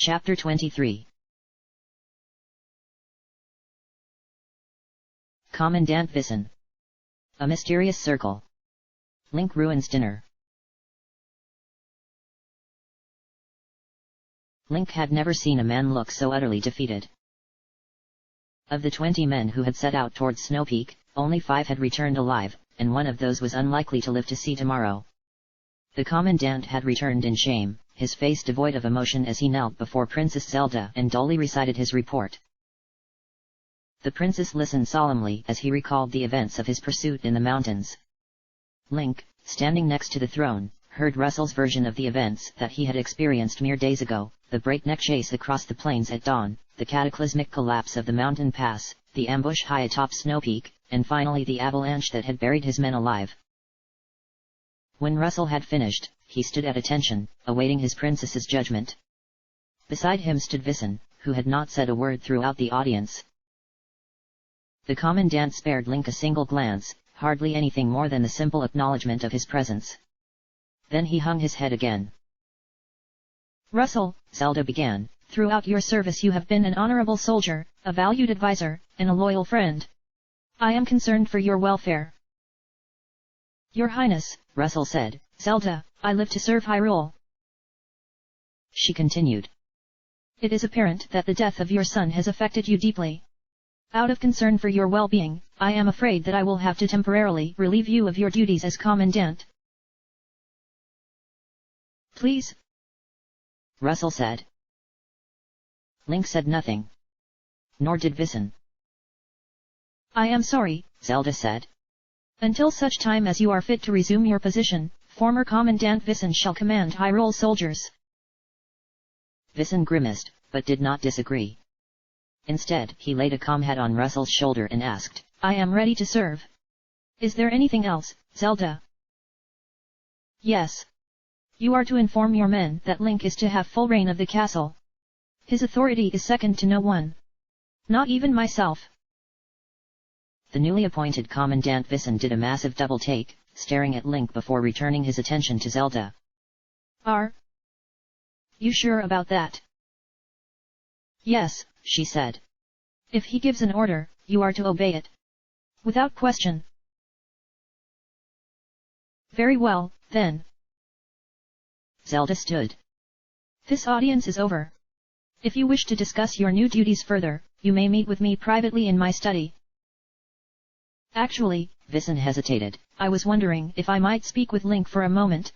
Chapter 23. Commandant Vissen. A mysterious circle. Link ruins dinner. Link had never seen a man look so utterly defeated. Of the 20 men who had set out towards Snow Peak, only 5 had returned alive, and one of those was unlikely to live to see tomorrow. The Commandant had returned in shame, his face devoid of emotion as he knelt before Princess Zelda and dully recited his report. The princess listened solemnly as he recalled the events of his pursuit in the mountains. Link, standing next to the throne, heard Russell's version of the events that he had experienced mere days ago: the breakneck chase across the plains at dawn, the cataclysmic collapse of the mountain pass, the ambush high atop Snow Peak, and finally the avalanche that had buried his men alive. When Russell had finished, he stood at attention, awaiting his princess's judgment. Beside him stood Vissen, who had not said a word throughout the audience. The Commandant spared Link a single glance, hardly anything more than the simple acknowledgement of his presence. Then he hung his head again. Russell, Zelda began, throughout your service you have been an honorable soldier, a valued advisor, and a loyal friend. I am concerned for your welfare. Your Highness, Russell said, Zelda, I live to serve Hyrule. She continued. It is apparent that the death of your son has affected you deeply. Out of concern for your well-being, I am afraid that I will have to temporarily relieve you of your duties as Commandant. Please? Russell said. Link said nothing. Nor did Vissen. I am sorry, Zelda said. Until such time as you are fit to resume your position, former Commandant Vissen shall command Hyrule soldiers. Vissen grimaced, but did not disagree. Instead, he laid a calm head on Russell's shoulder and asked, I am ready to serve. Is there anything else, Zelda? Yes. You are to inform your men that Link is to have full reign of the castle. His authority is second to no one. Not even myself. The newly appointed Commandant Vissen did a massive double take, staring at Link before returning his attention to Zelda. Are you sure about that? Yes, she said. If he gives an order, you are to obey it. Without question. Very well, then. Zelda stood. This audience is over. If you wish to discuss your new duties further, you may meet with me privately in my study. Actually, Vissen hesitated, I was wondering if I might speak with Link for a moment.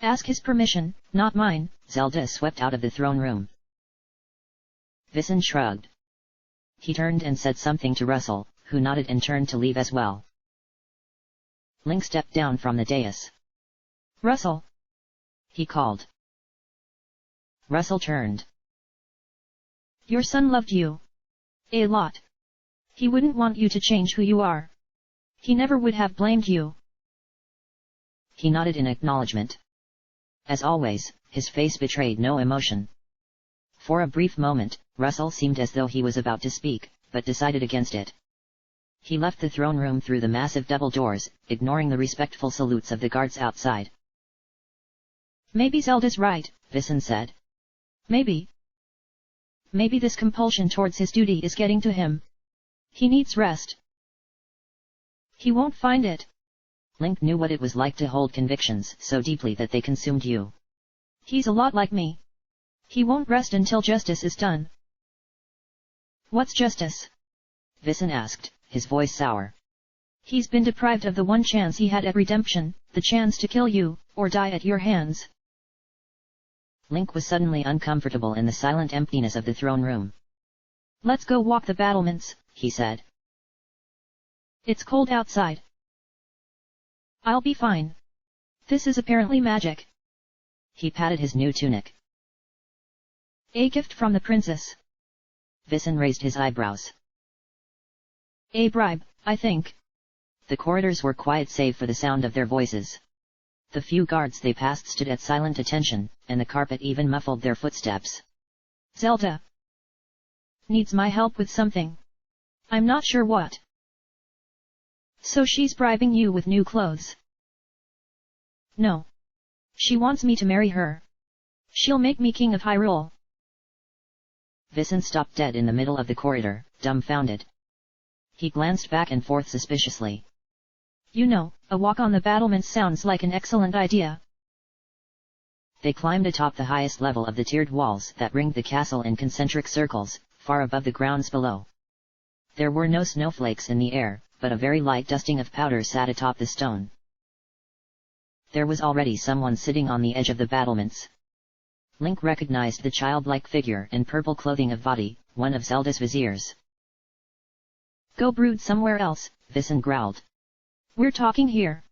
Ask his permission, not mine. Zelda swept out of the throne room. Vissen shrugged. He turned and said something to Russell, who nodded and turned to leave as well. Link stepped down from the dais. Russell! He called. Russell turned. Your son loved you. A lot. He wouldn't want you to change who you are. He never would have blamed you. He nodded in acknowledgement. As always, his face betrayed no emotion. For a brief moment, Russell seemed as though he was about to speak, but decided against it. He left the throne room through the massive double doors, ignoring the respectful salutes of the guards outside. Maybe Zelda's right, Vissen said. Maybe. Maybe this compulsion towards his duty is getting to him. He needs rest. He won't find it. Link knew what it was like to hold convictions so deeply that they consumed you. He's a lot like me. He won't rest until justice is done. What's justice? Vissen asked, his voice sour. He's been deprived of the one chance he had at redemption, the chance to kill you, or die at your hands. Link was suddenly uncomfortable in the silent emptiness of the throne room. Let's go walk the battlements, he said. It's cold outside. I'll be fine. This is apparently magic. He patted his new tunic. A gift from the princess. Vissen raised his eyebrows. A bribe, I think. The corridors were quiet save for the sound of their voices. The few guards they passed stood at silent attention, and the carpet even muffled their footsteps. Zelda needs my help with something. I'm not sure what. So she's bribing you with new clothes? No. She wants me to marry her. She'll make me king of Hyrule. Vincent stopped dead in the middle of the corridor, dumbfounded. He glanced back and forth suspiciously. You know, a walk on the battlements sounds like an excellent idea. They climbed atop the highest level of the tiered walls that ringed the castle in concentric circles, far above the grounds below. There were no snowflakes in the air, but a very light dusting of powder sat atop the stone. There was already someone sitting on the edge of the battlements. Link recognized the childlike figure in purple clothing of Vati, one of Zelda's viziers. Go brood somewhere else, Vincent growled. We're talking here.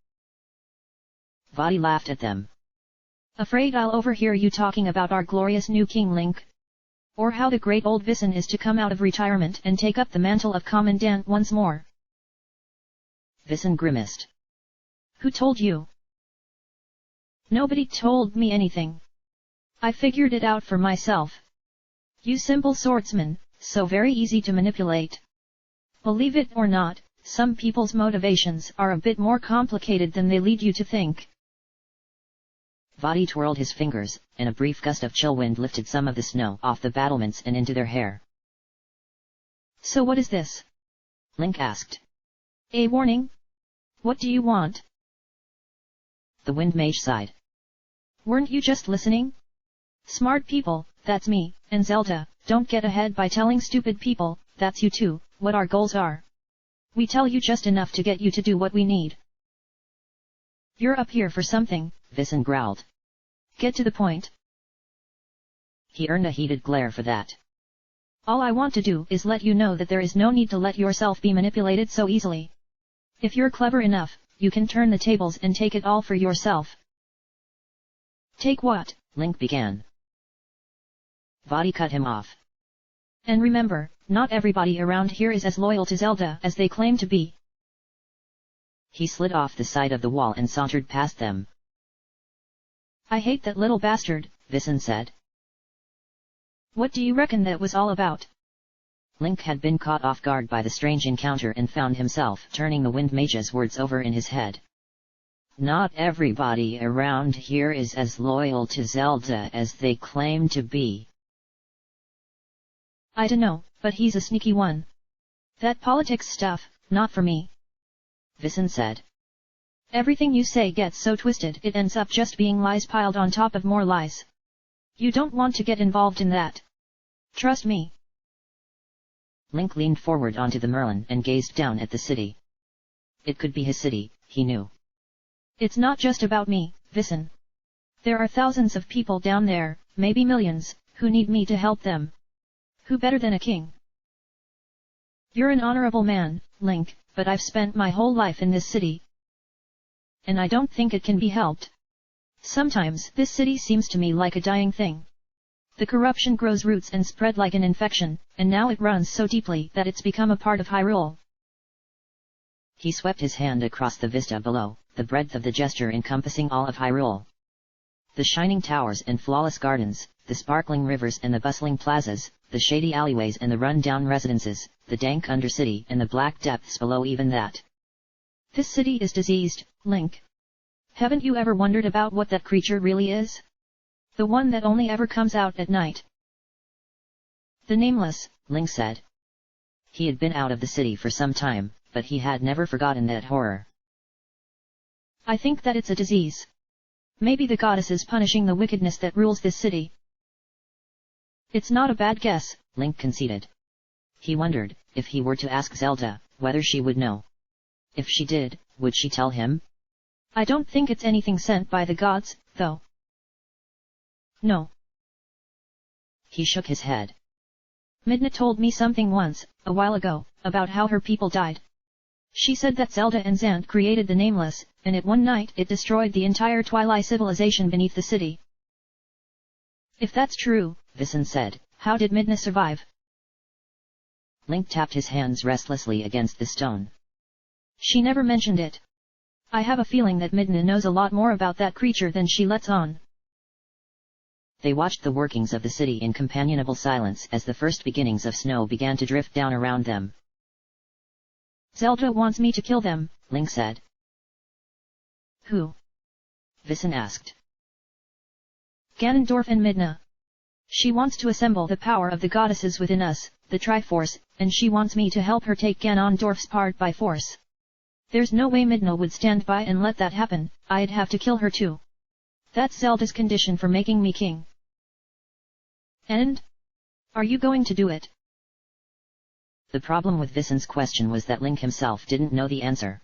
Vati laughed at them. Afraid I'll overhear you talking about our glorious new king Link? Or how the great old Vincent is to come out of retirement and take up the mantle of commandant once more? Vincent grimaced. Who told you? Nobody told me anything. I figured it out for myself. You simple swordsman, so very easy to manipulate. Believe it or not, some people's motivations are a bit more complicated than they lead you to think. Vati twirled his fingers, and a brief gust of chill wind lifted some of the snow off the battlements and into their hair. So what is this? Link asked. A warning? What do you want? The wind mage sighed. Weren't you just listening? Smart people, that's me, and Zelda, don't get ahead by telling stupid people, that's you too, what our goals are. We tell you just enough to get you to do what we need. You're up here for something, Vincent growled. Get to the point. He earned a heated glare for that. All I want to do is let you know that there is no need to let yourself be manipulated so easily. If you're clever enough, you can turn the tables and take it all for yourself. Take what? Link began. Vati cut him off. And remember, not everybody around here is as loyal to Zelda as they claim to be. He slid off the side of the wall and sauntered past them. I hate that little bastard, Vincent said. What do you reckon that was all about? Link had been caught off guard by the strange encounter and found himself turning the wind mage's words over in his head. Not everybody around here is as loyal to Zelda as they claim to be. I dunno, but he's a sneaky one. That politics stuff, not for me. Vincent said. Everything you say gets so twisted it ends up just being lies piled on top of more lies. You don't want to get involved in that. Trust me. Link leaned forward onto the Merlin and gazed down at the city. It could be his city, he knew. It's not just about me, Vincent. There are thousands of people down there, maybe millions, who need me to help them. Who better than a king? You're an honorable man, Link, but I've spent my whole life in this city. And I don't think it can be helped. Sometimes this city seems to me like a dying thing. The corruption grows roots and spread like an infection, and now it runs so deeply that it's become a part of Hyrule. He swept his hand across the vista below, the breadth of the gesture encompassing all of Hyrule. The shining towers and flawless gardens, the sparkling rivers and the bustling plazas, the shady alleyways and the run-down residences, the dank undercity and the black depths below even that. This city is diseased, Link. Haven't you ever wondered about what that creature really is? The one that only ever comes out at night. The Nameless, Link said. He had been out of the city for some time, but he had never forgotten that horror. I think that it's a disease. Maybe the goddess is punishing the wickedness that rules this city. It's not a bad guess, Link conceded. He wondered, if he were to ask Zelda, whether she would know. If she did, would she tell him? I don't think it's anything sent by the gods, though. No. He shook his head. Midna told me something once, a while ago, about how her people died. She said that Zelda and Zant created the Nameless, and at one night it destroyed the entire Twilight civilization beneath the city. If that's true, Vincent said, how did Midna survive? Link tapped his hands restlessly against the stone. She never mentioned it. I have a feeling that Midna knows a lot more about that creature than she lets on. They watched the workings of the city in companionable silence as the first beginnings of snow began to drift down around them. Zelda wants me to kill them, Link said. Who? Vincent asked. Ganondorf and Midna. She wants to assemble the power of the goddesses within us, the Triforce, and she wants me to help her take Ganondorf's part by force. There's no way Midna would stand by and let that happen, I'd have to kill her too. That's Zelda's condition for making me king. And? Are you going to do it? The problem with Visen's question was that Link himself didn't know the answer.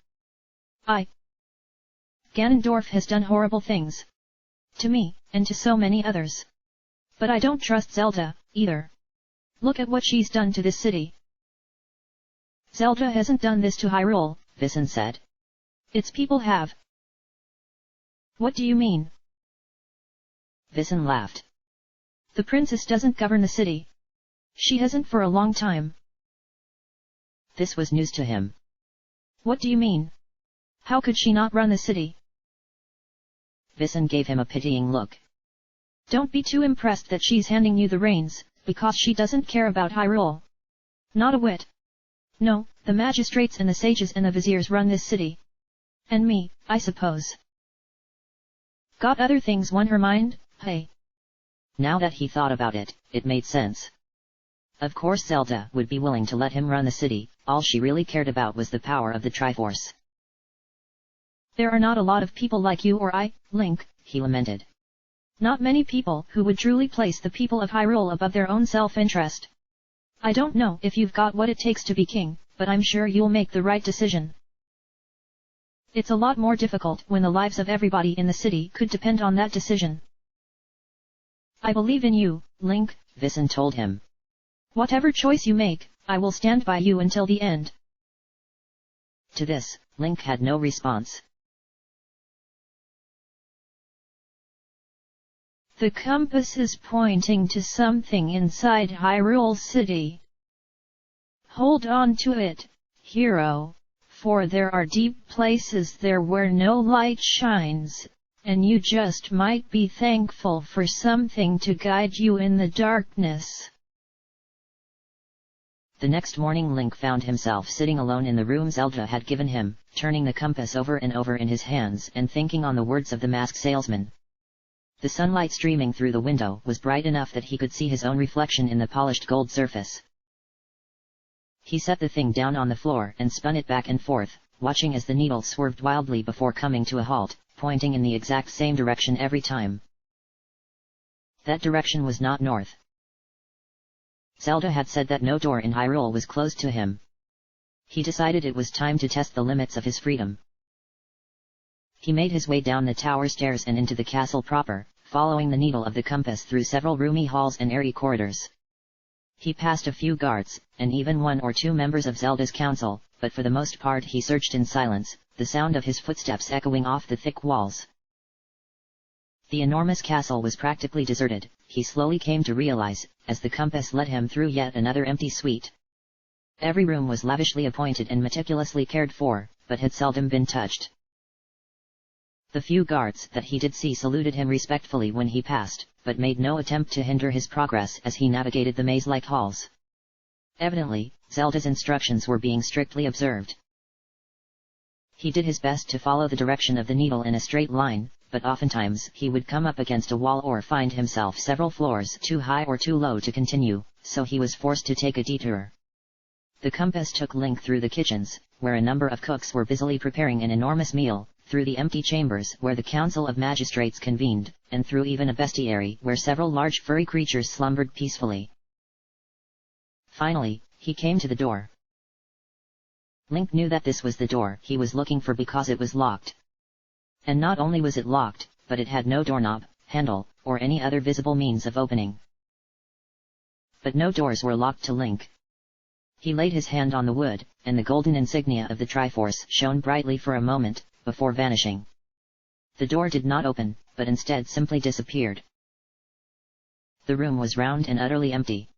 Ganondorf has done horrible things. To me, and to so many others. But I don't trust Zelda, either. Look at what she's done to this city. Zelda hasn't done this to Hyrule, Visen said. Its people have. What do you mean? Visen laughed. The princess doesn't govern the city. She hasn't for a long time. This was news to him. What do you mean? How could she not run the city? Visen gave him a pitying look. Don't be too impressed that she's handing you the reins, because she doesn't care about Hyrule. Not a whit. No, the magistrates and the sages and the viziers run this city. And me, I suppose. Got other things won her mind, hey? Now that he thought about it, it made sense. Of course Zelda would be willing to let him run the city, all she really cared about was the power of the Triforce. There are not a lot of people like you or I, Link, he lamented. Not many people who would truly place the people of Hyrule above their own self-interest. I don't know if you've got what it takes to be king, but I'm sure you'll make the right decision. It's a lot more difficult when the lives of everybody in the city could depend on that decision. I believe in you, Link, Visen told him. Whatever choice you make, I will stand by you until the end. To this, Link had no response. The compass is pointing to something inside Hyrule City. Hold on to it, hero, for there are deep places there where no light shines, and you just might be thankful for something to guide you in the darkness. The next morning Link found himself sitting alone in the room Zelda had given him, turning the compass over and over in his hands and thinking on the words of the masked salesman. The sunlight streaming through the window was bright enough that he could see his own reflection in the polished gold surface. He set the thing down on the floor and spun it back and forth, watching as the needle swerved wildly before coming to a halt, pointing in the exact same direction every time. That direction was not north. Zelda had said that no door in Hyrule was closed to him. He decided it was time to test the limits of his freedom. He made his way down the tower stairs and into the castle proper, following the needle of the compass through several roomy halls and airy corridors. He passed a few guards, and even one or two members of Zelda's council, but for the most part he searched in silence, the sound of his footsteps echoing off the thick walls. The enormous castle was practically deserted, he slowly came to realize, as the compass led him through yet another empty suite. Every room was lavishly appointed and meticulously cared for, but had seldom been touched. The few guards that he did see saluted him respectfully when he passed, but made no attempt to hinder his progress as he navigated the maze-like halls. Evidently, Zelda's instructions were being strictly observed. He did his best to follow the direction of the needle in a straight line, but oftentimes he would come up against a wall or find himself several floors too high or too low to continue, so he was forced to take a detour. The compass took Link through the kitchens, where a number of cooks were busily preparing an enormous meal, through the empty chambers where the Council of Magistrates convened, and through even a bestiary where several large furry creatures slumbered peacefully. Finally, he came to the door. Link knew that this was the door he was looking for because it was locked. And not only was it locked, but it had no doorknob, handle, or any other visible means of opening. But no doors were locked to Link. He laid his hand on the wood, and the golden insignia of the Triforce shone brightly for a moment, before vanishing. The door did not open, but instead simply disappeared. The room was round and utterly empty.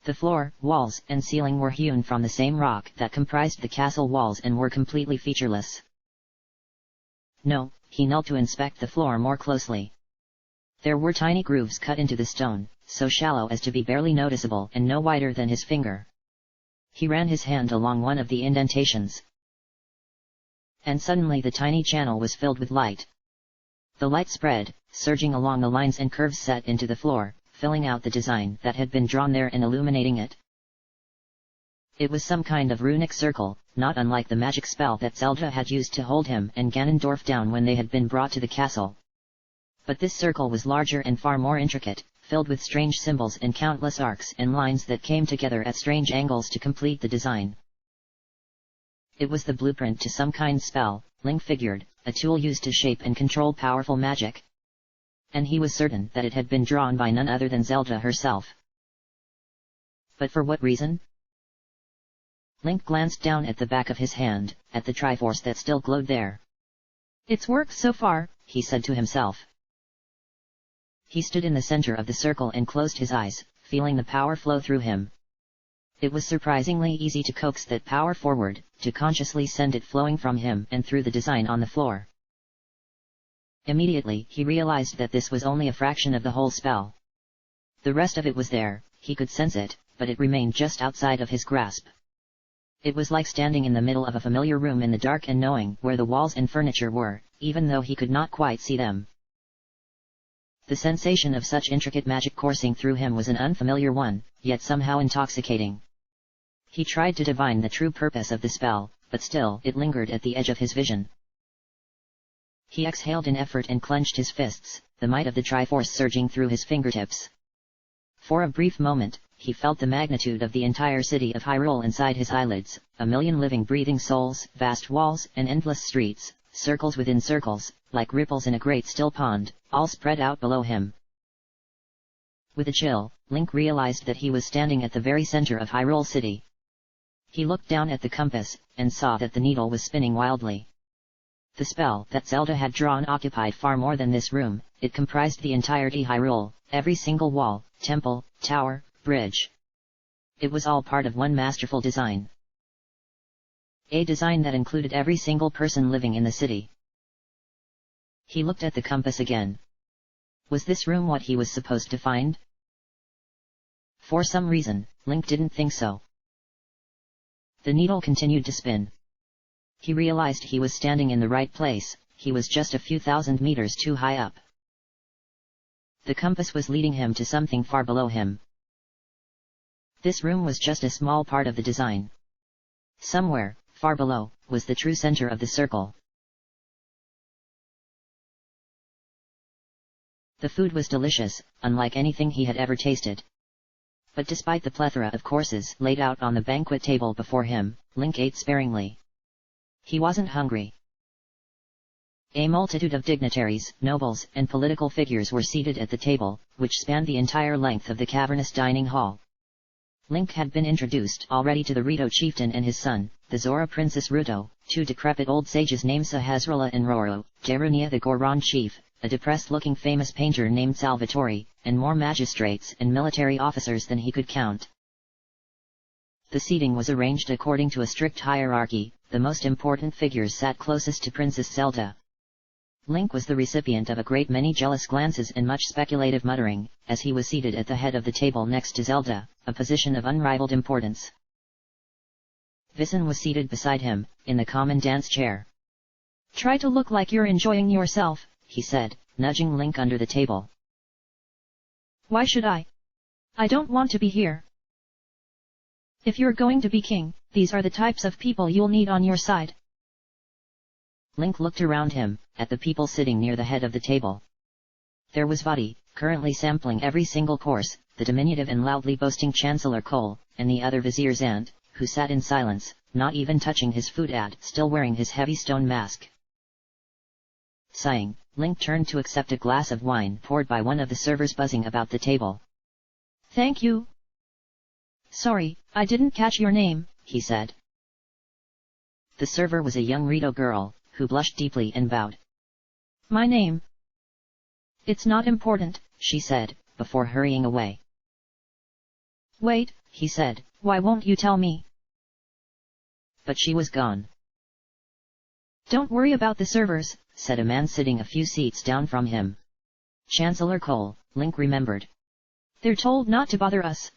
The floor, walls, and ceiling were hewn from the same rock that comprised the castle walls and were completely featureless. No, he knelt to inspect the floor more closely. There were tiny grooves cut into the stone, so shallow as to be barely noticeable and no wider than his finger. He ran his hand along one of the indentations. And suddenly the tiny channel was filled with light. The light spread, surging along the lines and curves set into the floor, filling out the design that had been drawn there and illuminating it. It was some kind of runic circle, not unlike the magic spell that Zelda had used to hold him and Ganondorf down when they had been brought to the castle. But this circle was larger and far more intricate, filled with strange symbols and countless arcs and lines that came together at strange angles to complete the design. It was the blueprint to some kind spell, Link figured, a tool used to shape and control powerful magic. And he was certain that it had been drawn by none other than Zelda herself. But for what reason? Link glanced down at the back of his hand, at the Triforce that still glowed there. It's worked so far, he said to himself. He stood in the center of the circle and closed his eyes, feeling the power flow through him. It was surprisingly easy to coax that power forward, to consciously send it flowing from him and through the design on the floor. Immediately he realized that this was only a fraction of the whole spell. The rest of it was there, he could sense it, but it remained just outside of his grasp. It was like standing in the middle of a familiar room in the dark and knowing where the walls and furniture were, even though he could not quite see them. The sensation of such intricate magic coursing through him was an unfamiliar one, yet somehow intoxicating. He tried to divine the true purpose of the spell, but still it lingered at the edge of his vision. He exhaled in effort and clenched his fists, the might of the Triforce surging through his fingertips. For a brief moment, he felt the magnitude of the entire city of Hyrule inside his eyelids, a million living breathing souls, vast walls and endless streets, circles within circles, like ripples in a great still pond, all spread out below him. With a chill, Link realized that he was standing at the very center of Hyrule City. He looked down at the compass, and saw that the needle was spinning wildly. The spell that Zelda had drawn occupied far more than this room, it comprised the entirety Hyrule, every single wall, temple, tower, bridge. It was all part of one masterful design. A design that included every single person living in the city. He looked at the compass again. Was this room what he was supposed to find? For some reason, Link didn't think so. The needle continued to spin. He realized he was standing in the right place, he was just a few thousand meters too high up. The compass was leading him to something far below him. This room was just a small part of the design. Somewhere, far below, was the true center of the circle. The food was delicious, unlike anything he had ever tasted. But despite the plethora of courses laid out on the banquet table before him, Link ate sparingly. He wasn't hungry. A multitude of dignitaries, nobles, and political figures were seated at the table, which spanned the entire length of the cavernous dining hall. Link had been introduced already to the Rito chieftain and his son, the Zora Princess Ruto, two decrepit old sages named Sahasrala and Roro, Darunia the Goron chief, a depressed-looking famous painter named Salvatore, and more magistrates and military officers than he could count. The seating was arranged according to a strict hierarchy, the most important figures sat closest to Princess Zelda. Link was the recipient of a great many jealous glances and much speculative muttering, as he was seated at the head of the table next to Zelda, a position of unrivaled importance. Vissen was seated beside him, in the commandant's chair. Try to look like you're enjoying yourself, he said, nudging Link under the table. Why should I? I don't want to be here. If you're going to be king, these are the types of people you'll need on your side. Link looked around him, at the people sitting near the head of the table. There was Vati, currently sampling every single course, the diminutive and loudly boasting Chancellor Cole, and the other vizier's aunt, who sat in silence, not even touching his food still wearing his heavy stone mask. Sighing, Link turned to accept a glass of wine poured by one of the servers buzzing about the table. Thank you. Sorry, I didn't catch your name, he said. The server was a young Rito girl, who blushed deeply and bowed. My name. It's not important, she said, before hurrying away. Wait, he said, why won't you tell me? But she was gone. Don't worry about the servers, said a man sitting a few seats down from him. Chancellor Cole, Link remembered. They're told not to bother us.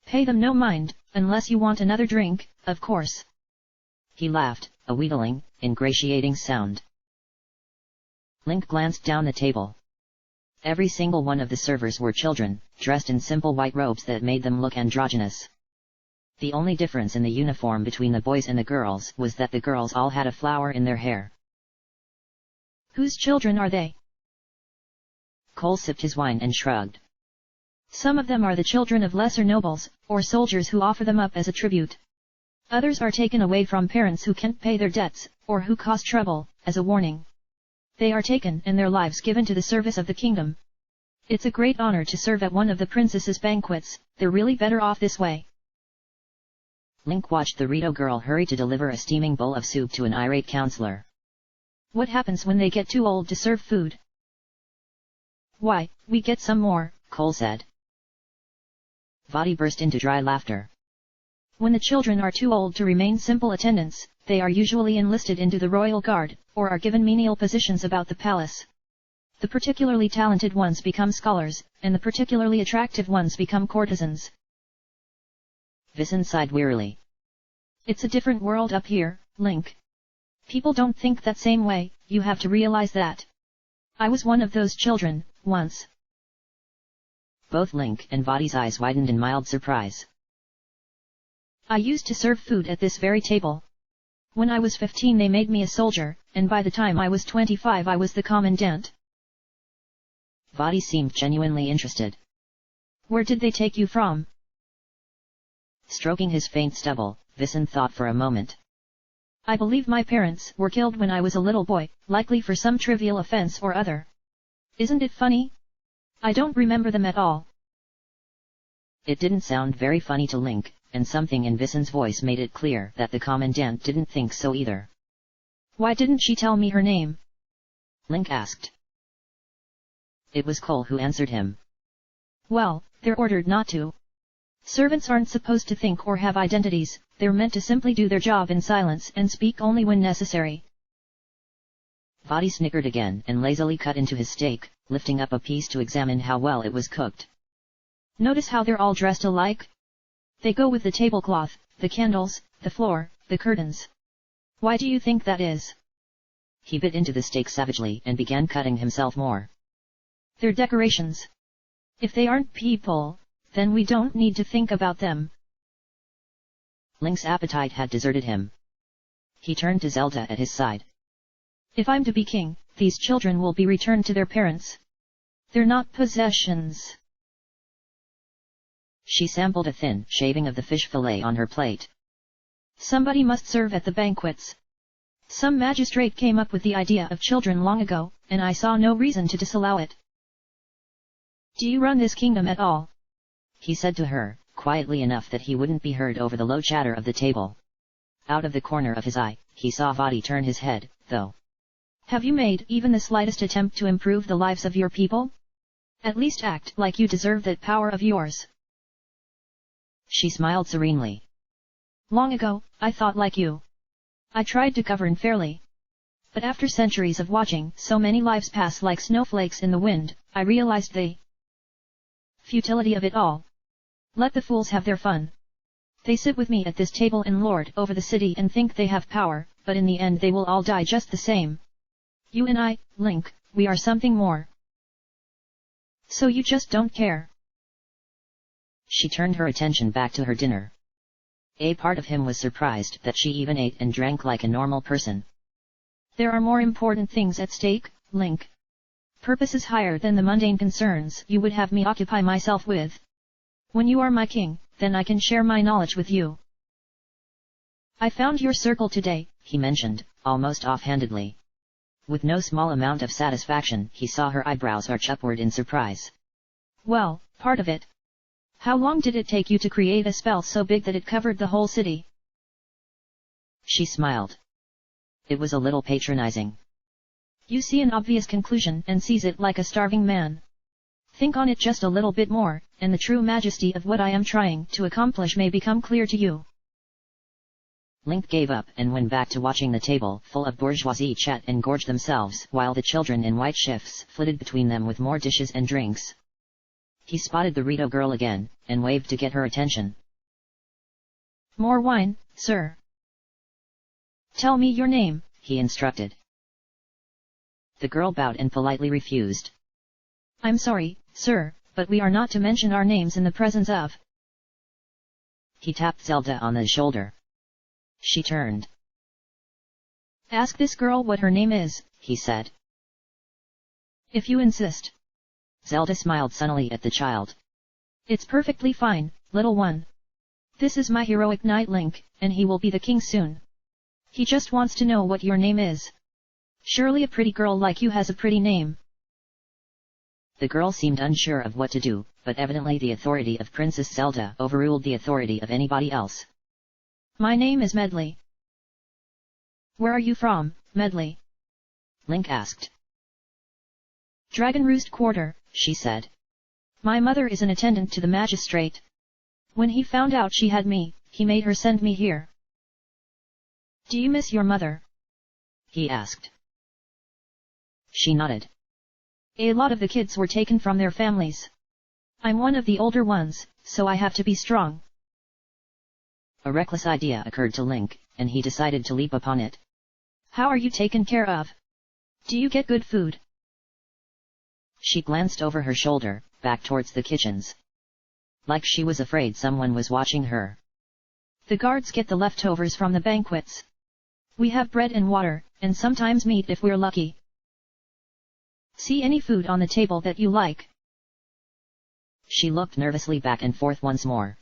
Pay them no mind, unless you want another drink, of course. He laughed, a wheedling, ingratiating sound. Link glanced down the table. Every single one of the servers were children, dressed in simple white robes that made them look androgynous. The only difference in the uniform between the boys and the girls was that the girls all had a flower in their hair. Whose children are they? Cole sipped his wine and shrugged. Some of them are the children of lesser nobles, or soldiers who offer them up as a tribute. Others are taken away from parents who can't pay their debts, or who cause trouble, as a warning. They are taken and their lives given to the service of the kingdom. It's a great honor to serve at one of the princess's banquets, they're really better off this way. Link watched the Rito girl hurry to deliver a steaming bowl of soup to an irate counselor. What happens when they get too old to serve food? Why, we get some more, Cole said. Vadi burst into dry laughter. When the children are too old to remain simple attendants, they are usually enlisted into the royal guard, or are given menial positions about the palace. The particularly talented ones become scholars, and the particularly attractive ones become courtesans. Vissen sighed wearily. It's a different world up here, Link. People don't think that same way, you have to realize that. I was one of those children, once. Both Link and Vadi's eyes widened in mild surprise. I used to serve food at this very table. When I was 15 they made me a soldier, and by the time I was 25 I was the commandant. Vadi seemed genuinely interested. Where did they take you from? Stroking his faint stubble, Vissen thought for a moment. I believe my parents were killed when I was a little boy, likely for some trivial offense or other. Isn't it funny? I don't remember them at all. It didn't sound very funny to Link, and something in Vissen's voice made it clear that the commandant didn't think so either. Why didn't she tell me her name? Link asked. It was Cole who answered him. Well, they're ordered not to. Servants aren't supposed to think or have identities, they're meant to simply do their job in silence and speak only when necessary. Vadi snickered again and lazily cut into his steak, lifting up a piece to examine how well it was cooked. Notice how they're all dressed alike? They go with the tablecloth, the candles, the floor, the curtains. Why do you think that is? He bit into the steak savagely and began cutting himself more. They're decorations. If they aren't people, then we don't need to think about them. Link's appetite had deserted him. He turned to Zelda at his side. If I'm to be king, these children will be returned to their parents. They're not possessions. She sampled a thin shaving of the fish fillet on her plate. Somebody must serve at the banquets. Some magistrate came up with the idea of children long ago, and I saw no reason to disallow it. Do you run this kingdom at all? He said to her, quietly enough that he wouldn't be heard over the low chatter of the table. Out of the corner of his eye, he saw Vadi turn his head, though. Have you made even the slightest attempt to improve the lives of your people? At least act like you deserve that power of yours. She smiled serenely. Long ago, I thought like you. I tried to govern fairly. But after centuries of watching so many lives pass like snowflakes in the wind, I realized the futility of it all. Let the fools have their fun. They sit with me at this table and lord over the city and think they have power, but in the end they will all die just the same. You and I, Link, we are something more. So you just don't care. She turned her attention back to her dinner. A part of him was surprised that she even ate and drank like a normal person. There are more important things at stake, Link. Purposes higher than the mundane concerns you would have me occupy myself with. When you are my king, then I can share my knowledge with you. I found your circle today, he mentioned, almost offhandedly. With no small amount of satisfaction, he saw her eyebrows arch upward in surprise. Well, part of it. How long did it take you to create a spell so big that it covered the whole city? She smiled. It was a little patronizing. You see an obvious conclusion and seize it like a starving man. Think on it just a little bit more, and the true majesty of what I am trying to accomplish may become clear to you. Link gave up and went back to watching the table full of bourgeoisie chat and gorge themselves while the children in white shifts flitted between them with more dishes and drinks. He spotted the Rito girl again, and waved to get her attention. More wine, sir. Tell me your name, he instructed. The girl bowed and politely refused. I'm sorry, sir, but we are not to mention our names in the presence of. He tapped Zelda on the shoulder. She turned. Ask this girl what her name is, he said. If you insist. Zelda smiled sunnily at the child. It's perfectly fine, little one. This is my heroic knight Link, and he will be the king soon. He just wants to know what your name is. Surely a pretty girl like you has a pretty name. The girl seemed unsure of what to do, but evidently the authority of Princess Zelda overruled the authority of anybody else. My name is Medley. Where are you from, Medley? Link asked. Dragon Roost Quarter, she said. My mother is an attendant to the magistrate. When he found out she had me, he made her send me here. Do you miss your mother? He asked. She nodded. A lot of the kids were taken from their families. I'm one of the older ones, so I have to be strong. A reckless idea occurred to Link, and he decided to leap upon it. How are you taken care of? Do you get good food? She glanced over her shoulder, back towards the kitchens. Like she was afraid someone was watching her. The guards get the leftovers from the banquets. We have bread and water, and sometimes meat if we're lucky. See any food on the table that you like? She looked nervously back and forth once more.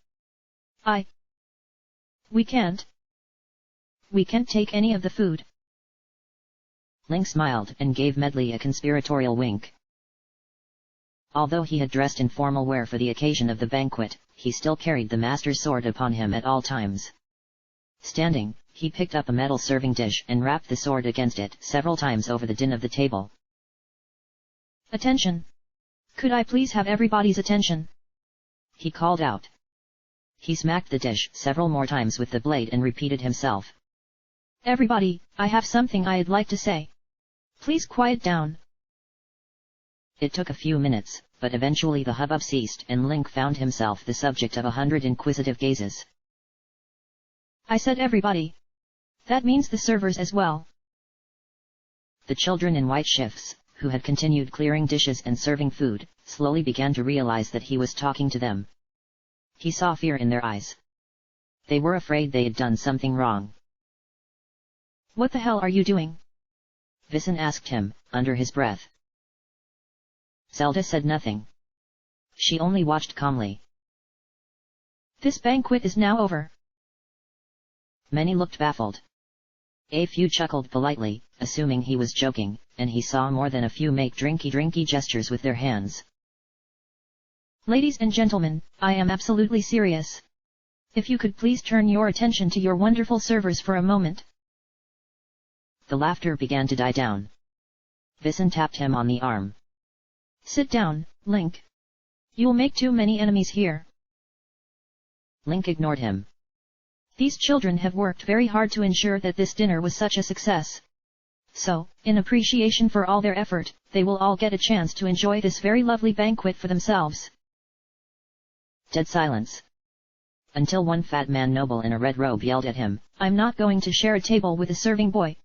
We can't. We can't take any of the food. Link smiled and gave Medley a conspiratorial wink. Although he had dressed in formal wear for the occasion of the banquet, he still carried the master's sword upon him at all times. Standing, he picked up a metal serving dish and rapped the sword against it several times over the din of the table. Attention! Could I please have everybody's attention? He called out. He smacked the dish several more times with the blade and repeated himself. Everybody, I have something I'd like to say. Please quiet down. It took a few minutes, but eventually the hubbub ceased and Link found himself the subject of 100 inquisitive gazes. I said everybody. That means the servers as well. The children in white shifts, who had continued clearing dishes and serving food, slowly began to realize that he was talking to them. He saw fear in their eyes. They were afraid they had done something wrong. What the hell are you doing? Vissen asked him, under his breath. Zelda said nothing. She only watched calmly. This banquet is now over. Many looked baffled. A few chuckled politely, assuming he was joking, and he saw more than a few make drinky gestures with their hands. Ladies and gentlemen, I am absolutely serious. If you could please turn your attention to your wonderful servers for a moment. The laughter began to die down. Vissen tapped him on the arm. Sit down, Link. You'll make too many enemies here. Link ignored him. These children have worked very hard to ensure that this dinner was such a success. So, in appreciation for all their effort, they will all get a chance to enjoy this very lovely banquet for themselves. Dead silence. Until one fat man noble in a red robe yelled at him, I'm not going to share a table with a serving boy.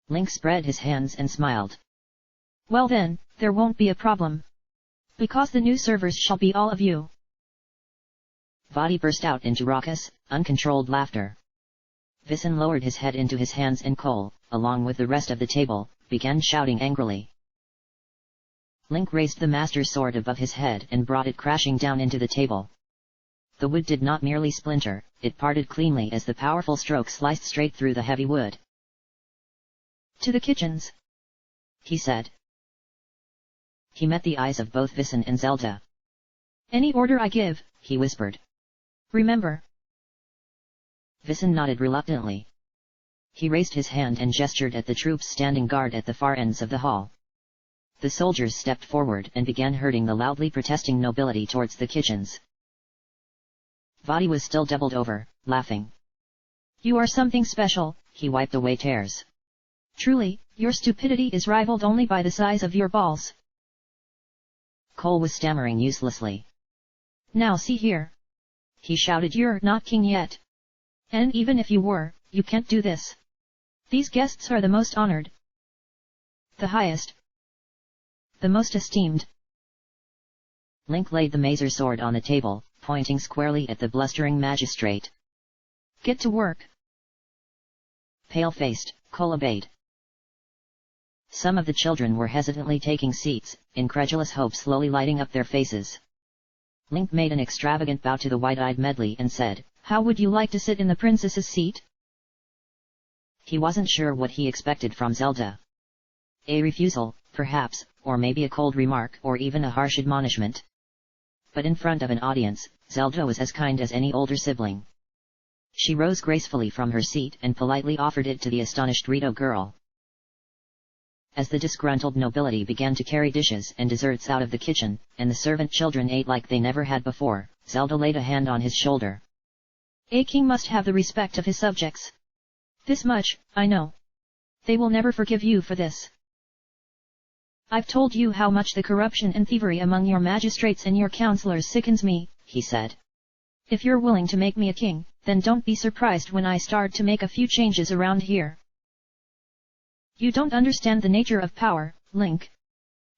Link spread his hands and smiled. Well then, there won't be a problem. Because the new servers shall be all of you. Vadi burst out into raucous, uncontrolled laughter. Vissen lowered his head into his hands and Cole, along with the rest of the table, began shouting angrily. Link raised the master's sword above his head and brought it crashing down into the table. The wood did not merely splinter, it parted cleanly as the powerful stroke sliced straight through the heavy wood. To the kitchens, he said. He met the eyes of both Vissen and Zelda. Any order I give, he whispered. Remember. Vissen nodded reluctantly. He raised his hand and gestured at the troops standing guard at the far ends of the hall. The soldiers stepped forward and began herding the loudly protesting nobility towards the kitchens. Vadi was still doubled over, laughing. You are something special, he wiped away tears. Truly, your stupidity is rivaled only by the size of your balls. Cole was stammering uselessly. Now see here. He shouted. You're not king yet. And even if you were, you can't do this. These guests are the most honored. The highest. The most esteemed. Link laid the mazer sword on the table, pointing squarely at the blustering magistrate. Get to work. Pale-faced, Cole obeyed. Some of the children were hesitantly taking seats, incredulous hope slowly lighting up their faces. Link made an extravagant bow to the wide-eyed medley and said, "How would you like to sit in the princess's seat?" He wasn't sure what he expected from Zelda. A refusal, perhaps, or maybe a cold remark or even a harsh admonishment. But in front of an audience, Zelda was as kind as any older sibling. She rose gracefully from her seat and politely offered it to the astonished Rito girl. As the disgruntled nobility began to carry dishes and desserts out of the kitchen, and the servant children ate like they never had before, Zelda laid a hand on his shoulder. A king must have the respect of his subjects. This much, I know. They will never forgive you for this. I've told you how much the corruption and thievery among your magistrates and your counselors sickens me, he said. If you're willing to make me a king, then don't be surprised when I start to make a few changes around here. You don't understand the nature of power, Link.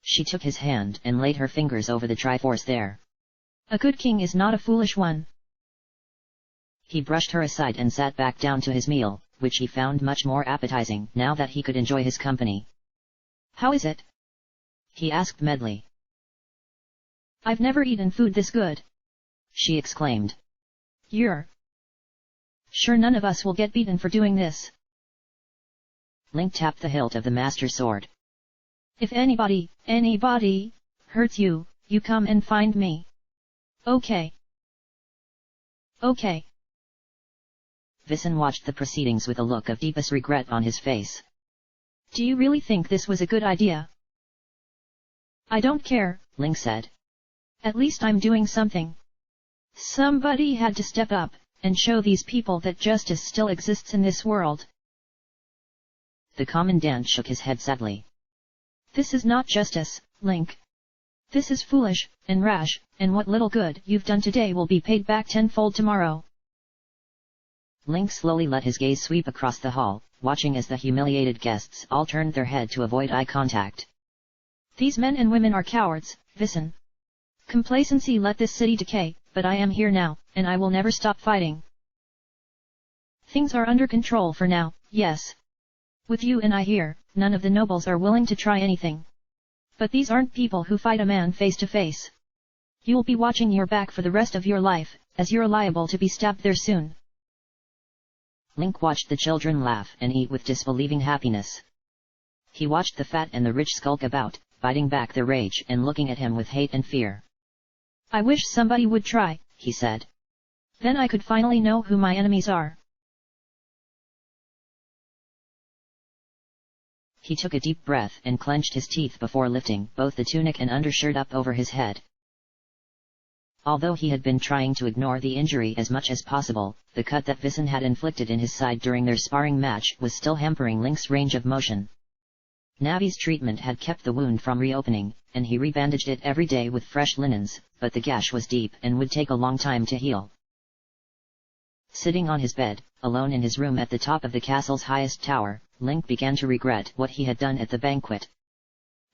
She took his hand and laid her fingers over the Triforce there. A good king is not a foolish one. He brushed her aside and sat back down to his meal, which he found much more appetizing now that he could enjoy his company. How is it? He asked Medley. I've never eaten food this good, she exclaimed. You're sure none of us will get beaten for doing this? Link tapped the hilt of the Master Sword. If anybody hurts you, you come and find me. Okay. Okay. Vissen watched the proceedings with a look of deepest regret on his face. Do you really think this was a good idea? I don't care, Link said. At least I'm doing something. Somebody had to step up, and show these people that justice still exists in this world. The commandant shook his head sadly. This is not justice, Link. This is foolish, and rash, and what little good you've done today will be paid back tenfold tomorrow. Link slowly let his gaze sweep across the hall, watching as the humiliated guests all turned their head to avoid eye contact. These men and women are cowards, Vissen. Complacency let this city decay, but I am here now, and I will never stop fighting. Things are under control for now, yes. With you and I here, none of the nobles are willing to try anything. But these aren't people who fight a man face to face. You'll be watching your back for the rest of your life, as you're liable to be stabbed there soon. Link watched the children laugh and eat with disbelieving happiness. He watched the fat and the rich skulk about, biting back their rage and looking at him with hate and fear. I wish somebody would try, he said. Then I could finally know who my enemies are. He took a deep breath and clenched his teeth before lifting both the tunic and undershirt up over his head. Although he had been trying to ignore the injury as much as possible, the cut that Vissen had inflicted in his side during their sparring match was still hampering Link's range of motion. Navi's treatment had kept the wound from reopening, and he rebandaged it every day with fresh linens, but the gash was deep and would take a long time to heal. Sitting on his bed, alone in his room at the top of the castle's highest tower, Link began to regret what he had done at the banquet.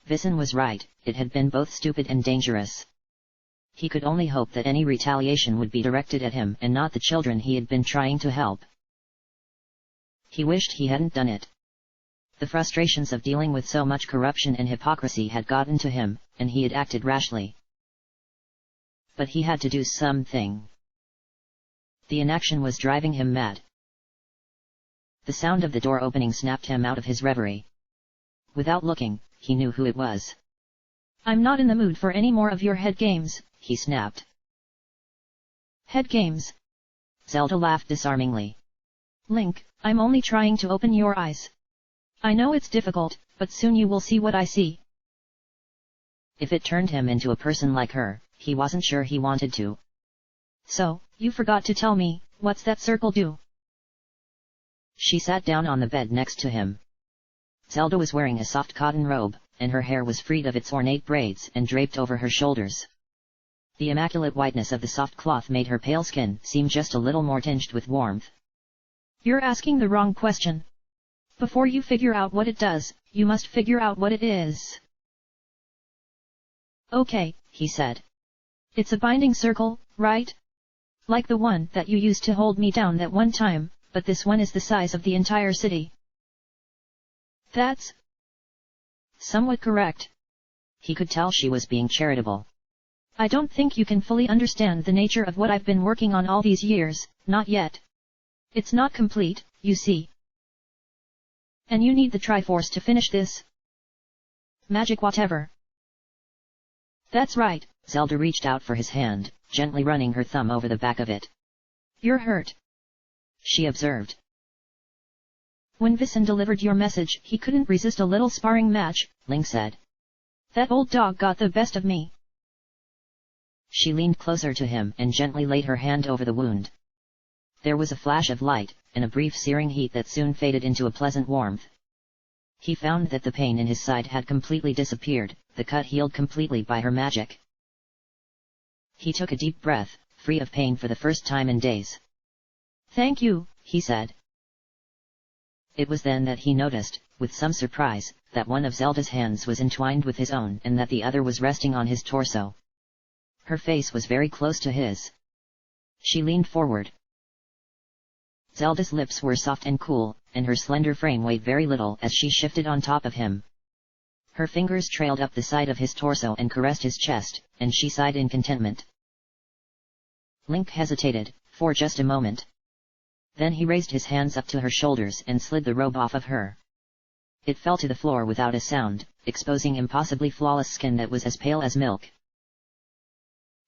Vissen was right, it had been both stupid and dangerous. He could only hope that any retaliation would be directed at him and not the children he had been trying to help. He wished he hadn't done it. The frustrations of dealing with so much corruption and hypocrisy had gotten to him, and he had acted rashly. But he had to do something. The inaction was driving him mad. The sound of the door opening snapped him out of his reverie. Without looking, he knew who it was. I'm not in the mood for any more of your head games, he snapped. Head games? Zelda laughed disarmingly. Link, I'm only trying to open your eyes. I know it's difficult, but soon you will see what I see. If it turned him into a person like her, he wasn't sure he wanted to. So, you forgot to tell me, what's that circle do? She sat down on the bed next to him. Zelda was wearing a soft cotton robe, and her hair was freed of its ornate braids and draped over her shoulders. The immaculate whiteness of the soft cloth made her pale skin seem just a little more tinged with warmth. You're asking the wrong question. Before you figure out what it does, you must figure out what it is. Okay, he said. It's a binding circle, right? Like the one that you used to hold me down that one time, but this one is the size of the entire city. That's somewhat correct. He could tell she was being charitable. I don't think you can fully understand the nature of what I've been working on all these years, not yet. It's not complete, you see. And you need the Triforce to finish this. Magic whatever. That's right. Zelda reached out for his hand, gently running her thumb over the back of it. You're hurt, she observed. When Vissen delivered your message, he couldn't resist a little sparring match, Link said. That old dog got the best of me. She leaned closer to him and gently laid her hand over the wound. There was a flash of light, and a brief searing heat that soon faded into a pleasant warmth. He found that the pain in his side had completely disappeared, the cut healed completely by her magic. He took a deep breath, free of pain for the first time in days. Thank you, he said. It was then that he noticed, with some surprise, that one of Zelda's hands was entwined with his own and that the other was resting on his torso. Her face was very close to his. She leaned forward. Zelda's lips were soft and cool, and her slender frame weighed very little as she shifted on top of him. Her fingers trailed up the side of his torso and caressed his chest, and she sighed in contentment. Link hesitated, for just a moment. Then he raised his hands up to her shoulders and slid the robe off of her. It fell to the floor without a sound, exposing impossibly flawless skin that was as pale as milk.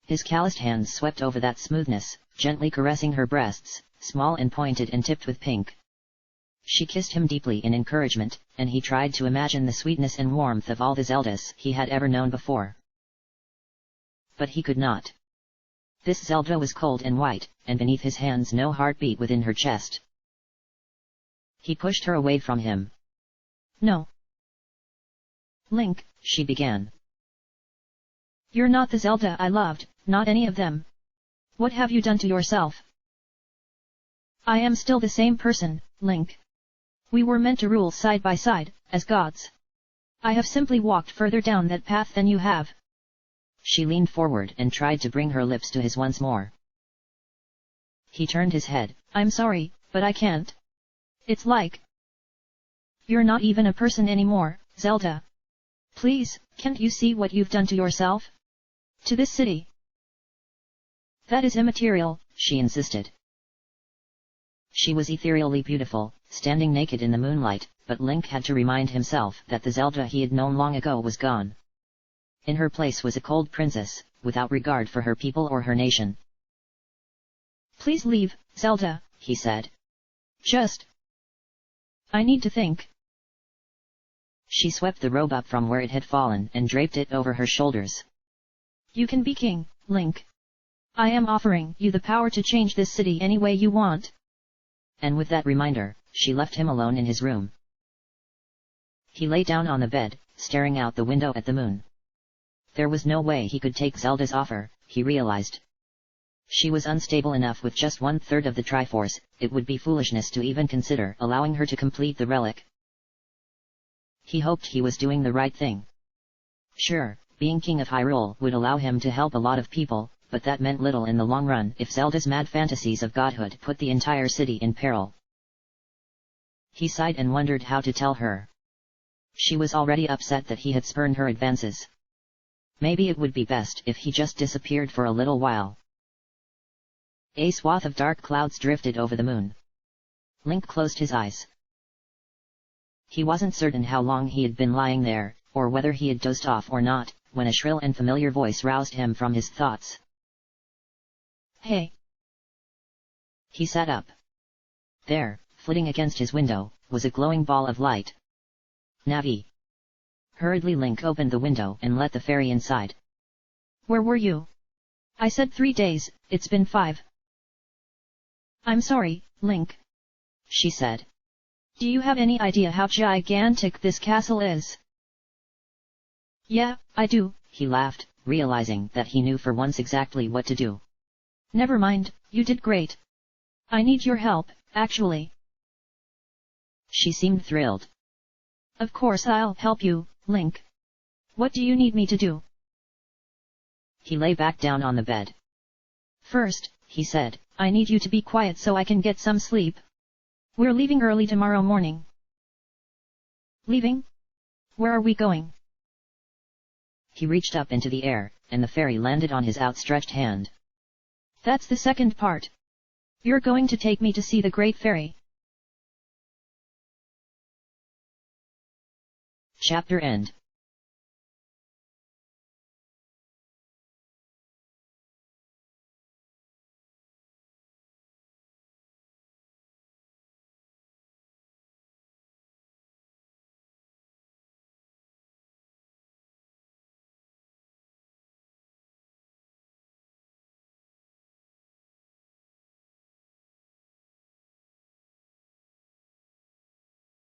His calloused hands swept over that smoothness, gently caressing her breasts, small and pointed and tipped with pink. She kissed him deeply in encouragement, and he tried to imagine the sweetness and warmth of all the Zeldas he had ever known before. But he could not. This Zelda was cold and white, and beneath his hands no heartbeat within her chest. He pushed her away from him. No. Link, she began. You're not the Zelda I loved, not any of them. What have you done to yourself? I am still the same person, Link. We were meant to rule side by side, as gods. I have simply walked further down that path than you have. She leaned forward and tried to bring her lips to his once more. He turned his head. I'm sorry, but I can't. It's like you're not even a person anymore, Zelda. Please, can't you see what you've done to yourself? To this city. That is immaterial, she insisted. She was ethereally beautiful, standing naked in the moonlight, but Link had to remind himself that the Zelda he had known long ago was gone. In her place was a cold princess, without regard for her people or her nation. Please leave, Zelda, he said. I need to think. She swept the robe up from where it had fallen and draped it over her shoulders. You can be king, Link. I am offering you the power to change this city any way you want. And with that reminder, she left him alone in his room. He lay down on the bed, staring out the window at the moon. There was no way he could take Zelda's offer, he realized. She was unstable enough with just 1/3 of the Triforce, it would be foolishness to even consider allowing her to complete the relic. He hoped he was doing the right thing. Sure, being king of Hyrule would allow him to help a lot of people, but that meant little in the long run if Zelda's mad fantasies of godhood put the entire city in peril. He sighed and wondered how to tell her. She was already upset that he had spurned her advances. Maybe it would be best if he just disappeared for a little while. A swath of dark clouds drifted over the moon. Link closed his eyes. He wasn't certain how long he had been lying there, or whether he had dozed off or not, when a shrill and familiar voice roused him from his thoughts. Hey! He sat up. There, flitting against his window, was a glowing ball of light. Navi. Hurriedly Link opened the window and let the fairy inside. Where were you? I said 3 days, it's been 5. I'm sorry, Link, she said. Do you have any idea how gigantic this castle is? Yeah, I do, he laughed, realizing that he knew for once exactly what to do. Never mind, you did great. I need your help, actually. She seemed thrilled. Of course I'll help you, Link. What do you need me to do? He lay back down on the bed. First, he said, I need you to be quiet so I can get some sleep. We're leaving early tomorrow morning. Leaving? Where are we going? He reached up into the air, and the fairy landed on his outstretched hand. That's the second part. You're going to take me to see the Great Fairy. Chapter end.